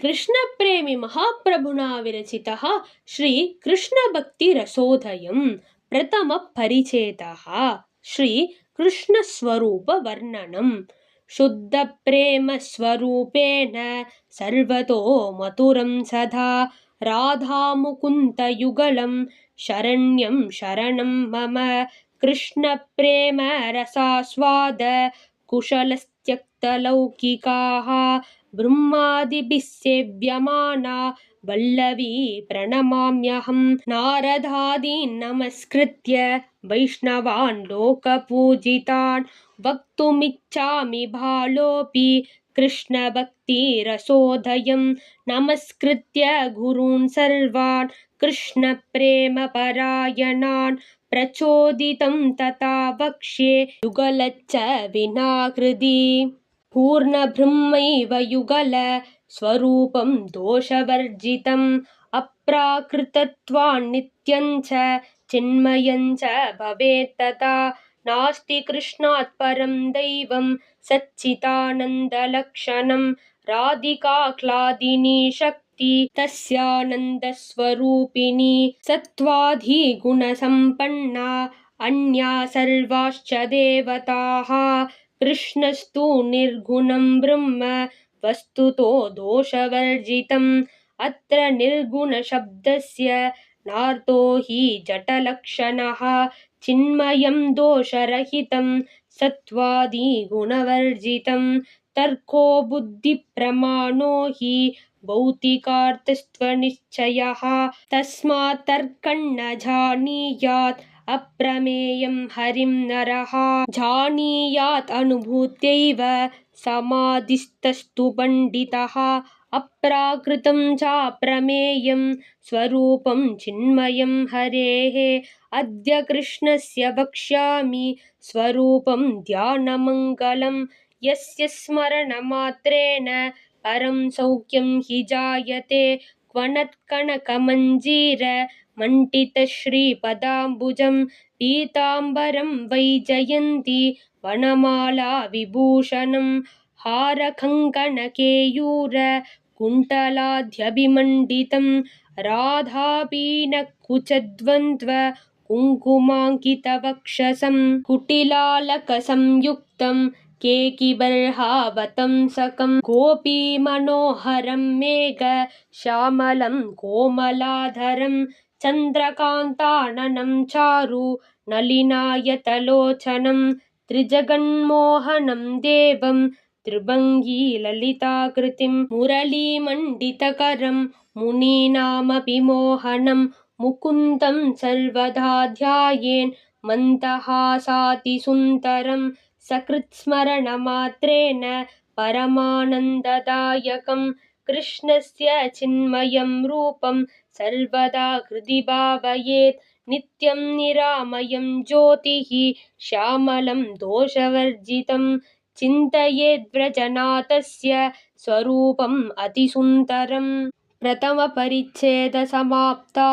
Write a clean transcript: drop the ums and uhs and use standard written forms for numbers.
कृष्णप्रेमी महाप्रभुना विरचितः श्रीकृष्णभक्तिरसोदयम् प्रथमपरिच्छेदः श्रीकृष्णस्वरूपवर्णनम् शुद्धप्रेमस्वरूपेण सर्वतो मधुरं सदा राधामुकुन्दयुगलं शरण्यं शरणं मम कृष्णप्रेमरसास्वाद कुशलस्त्यक्तलौकिकाः ब्रह्मादिभिः सेव्यमाना वल्लवी प्रणमाम्यहं नारदादीन् नमस्कृत्य वैष्णवान् लोकपूजितान् वक्तुमिच्छामि भालोऽपि कृष्णभक्तिरसोदयं नमस्कृत्य गुरून् सर्वान् कृष्णप्रेमपरायणान् प्रचोदितं तथा वक्ष्ये युगलच्च विना हृदि पूर्णब्रह्मैव युगल स्वरूपं दोषवर्जितम् अप्राकृतत्वान्नित्यं च चिन्मयं च भवेत् तथा नास्ति कृष्णात् परं दैवं सच्चिदानन्दलक्षणं राधिकाह्लादिनी शक्ति तस्यानन्दस्वरूपिणी सत्त्वाधिगुणसम्पन्ना अन्या सर्वाश्च देवताः कृष्णस्तु निर्गुणं ब्रह्म वस्तुतो दोषवर्जितम् अत्र निर्गुणशब्दस्य नार्थो हि जटलक्षणः चिन्मयं दोषरहितं सत्त्वादिगुणवर्जितं तर्को बुद्धिप्रमाणो हि भौतिकार्थस्त्वनिश्चयः तस्मात् तर्कण्ण जानीयात् अप्रमेयं हरिं नरः जानीयात् अनुभूत्यैव समाधिस्तस्तु पण्डितः अप्राकृतं चाप्रमेयं स्वरूपं चिन्मयं हरेः अद्य कृष्णस्य वक्ष्यामि स्वरूपं ध्यानमङ्गलं यस्य स्मरणमात्रेण परं सौख्यं हि जायते क्वनत्कनकमञ्जीर मण्डितश्रीपदाम्बुजं पीताम्बरं वैजयन्ती वनमाला विभूषणं हारकङ्कणकेयूर कुण्डलाद्यभिमण्डितं राधापीनकुचद्वन्द्व कुङ्कुमाङ्कितवक्षसं कुटिलालकसंयुक्तं केकिबर्हावतंसकं गोपीमनोहरं मेघ श्यामलं कोमलाधरं चन्द्रकान्ताननं चारु नलिनायतलोचनं त्रिजगन्मोहनं देवं त्रिभङ्गी ललिताकृतिं मुरलीमण्डितकरं मुनीनामपि मोहनं मुकुन्दं सर्वदा ध्यायेन् मन्दहासातिसुन्दरं सकृत्स्मरणमात्रेण परमानन्ददायकं कृष्णस्य चिन्मयं रूपं सर्वदा हृदि भावयेत् नित्यं निरामयं ज्योतिः श्यामलं दोषवर्जितं चिन्तयेद्व्रजनाथस्य स्वरूपम् अतिसुन्दरम् प्रथमपरिच्छेदः समाप्ता।